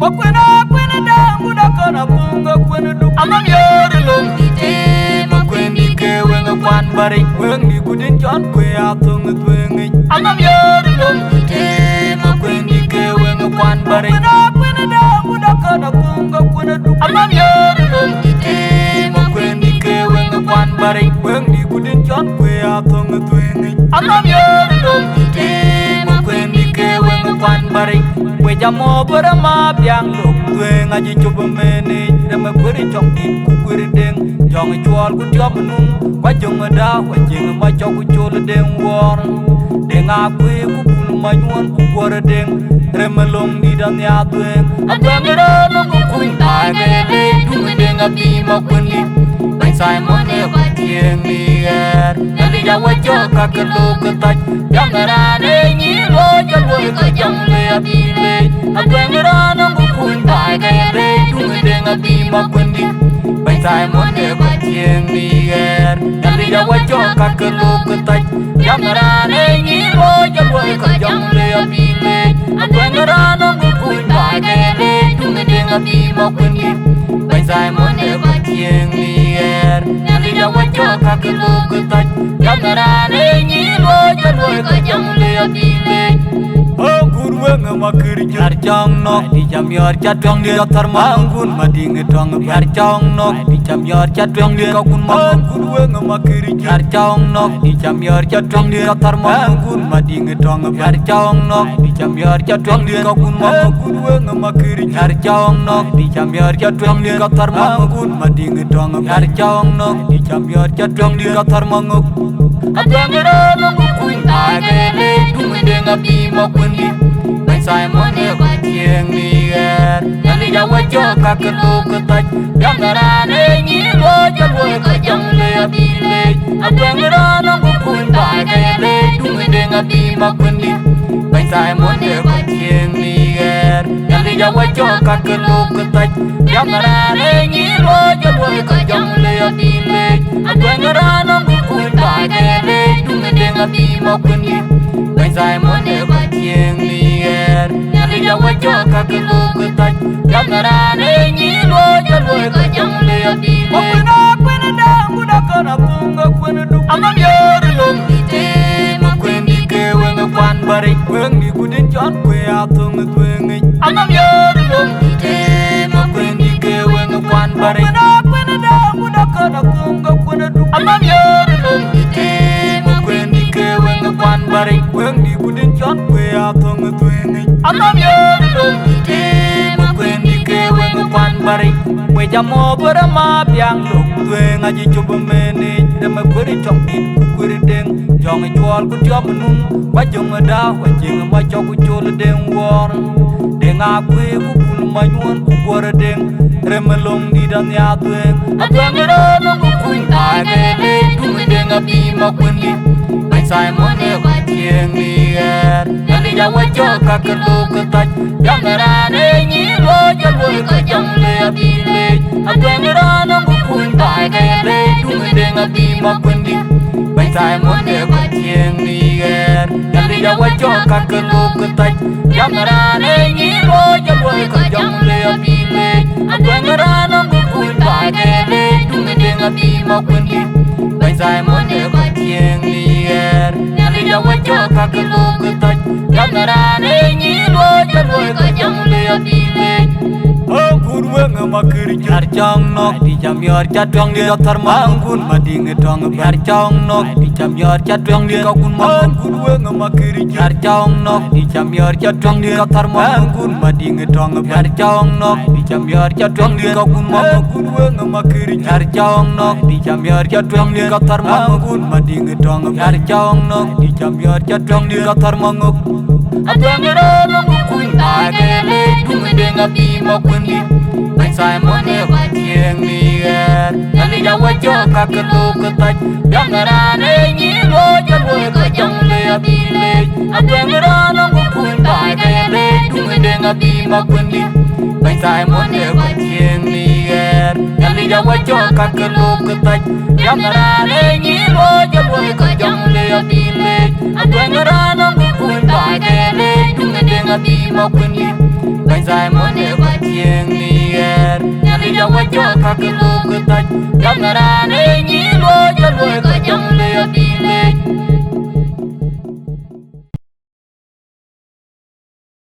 Makwena kwena da muda kana punga kwena du. Amam yori lom ite makwendi ke wenga kwan bari wengi kudin jon kwe atung twengi. Amam yori lom ite makwendi ke wenga kwan bari. Makwena kwena da muda kana punga kwena du. Amam yori lom ite makwendi ke wenga kwan bari wengi kudin jon kwe atung twengi. Amam yori lom ite makwendi ke wenga kwan bari. Jamo berama biang luk tueng aji coba meni dama kuri cong din ku kuri deng jong jual ku tiap menung wajong ada wajing macau ku col deng war deng aku ku bulu manyuan ku kuar deng remelong di dan ya tueng apa mera nunggu kuintai gede du deng api makundi bain sai mone batieng liar dari jawa joka kelu ketaj jangan nengi lo jawa ke jang le api le Aku ngerana bukuin tak kaya deh Dunga dengar bima kundi Bain saya mone batieng liar Dari jawa joka kelu ketaj Yang ngerana ngiro jawa ke jang le api le Aku ngerana bukuin tak kaya deh Dunga dengar bima kundi Bain saya mone batieng liar Dari jawa joka kelu ketaj Yang ngerana ngiro jawa ke jang le api le Wenga makiri jar jang nok di jam yor chatwang di tar mangun mading dong jar jang nok di jam yor chatwang di kakun mangun wenga makiri jar jang nok di jam yor chatwang di tar mangun mading dong jar jang nok di jam yor chatwang di kakun mangun wenga makiri jar jang nok di jam yor chatwang di tar mangun mading dong jar jang nok di jam yor chatwang di tar mangun apa ngerana kuin agele dunga denga bima kundi Saya mone batieng liar Dari jawa joka kelu ketaj Yang ngerana ngiro jawa ke jang le api le Apa ngerana bukuin tak kaya le Dunga denga bima kundi Bain saya mone batieng liar Dari jawa joka kelu ketaj Yang ngerana ngiro jawa ke jang le api le Apa ngerana bukuin tak kaya le Dunga denga bima kundi Bain saya mone batieng liar Dari jawa joka kelu ketaj Yang ngerana ngiro jawa ke jang le api le Makwena kwena da muda kana punga kwena du Amam yori lom ite makwendi ke wenga kwan bari Wengi kudin jon kwe atung twengi Amam yori lom ite makwendi ke wenga kwan bari Makwena kwena da muda kana punga kwena du Amam yori lom ite makwendi ke wenga kwan bari Wengi kudin jon kwe atung twengi Amam yori lom ite makwendi ke wenga kwan bari Jamo berama biang luk tueng aji coba meni dama kuri cong din ku kuri deng jong jual ku tiap menung wajong ada wajing macau ku col deng war deng aku ku bulu manyuan ku kuar deng remelong di dan ya tueng apa ngerana ku kuin tak gede dunga denga bima kundi bain saya mone batieng liar dari jawa joka kelu ketaj yang ngerana ngiro jawa ke jang le api le Aku ngerana bukuin tak kaya le Dunga denga bima kundi Bain saya mone batieng liar Dari jawa joka kelu ketaj Yang ngerana ngiro jawa ke jang le api le Aku ngerana bukuin tak kaya le Dunga denga bima kundi Bain saya mone batieng liar Dari jawa joka kelu ketaj Yang ngerana ngiro jawa ke jang le api le Wenga makiri jar jang nok di jam yor chatwang di tar mangun mading dong jar jang nok di jam yor chatwang di kakun mangun wenga makiri jar jang nok di jam yor chatwang di tar mangun mading dong jar jang nok di jam yor chatwang di kakun mangun wenga makiri jar jang nok di jam yor chatwang di tar mangun mading dong jar jang nok di jam yor chatwang di tar mangun apa ngerana bukuin tak gede dunga denga bima kundi Bain saya mone batieng liar Dari jawa joka kelu ketaj Yang ngerana ngiro jawa ke jang le api le Apa ngerana bukuin tak kaya le Dunga denga bima kundi Bain saya mone batieng liar Dari jawa joka kelu ketaj Yang ngerana ngiro jawa ke jang le api le Apa ngerana bukuin tak kaya le Dunga denga bima kundi bánh dài muốn để bạch chiêng đi er nhà đi đâu quay cho các cái lô cơ tách đâm ra đây nhí lô cho lùi có trong lê đi lê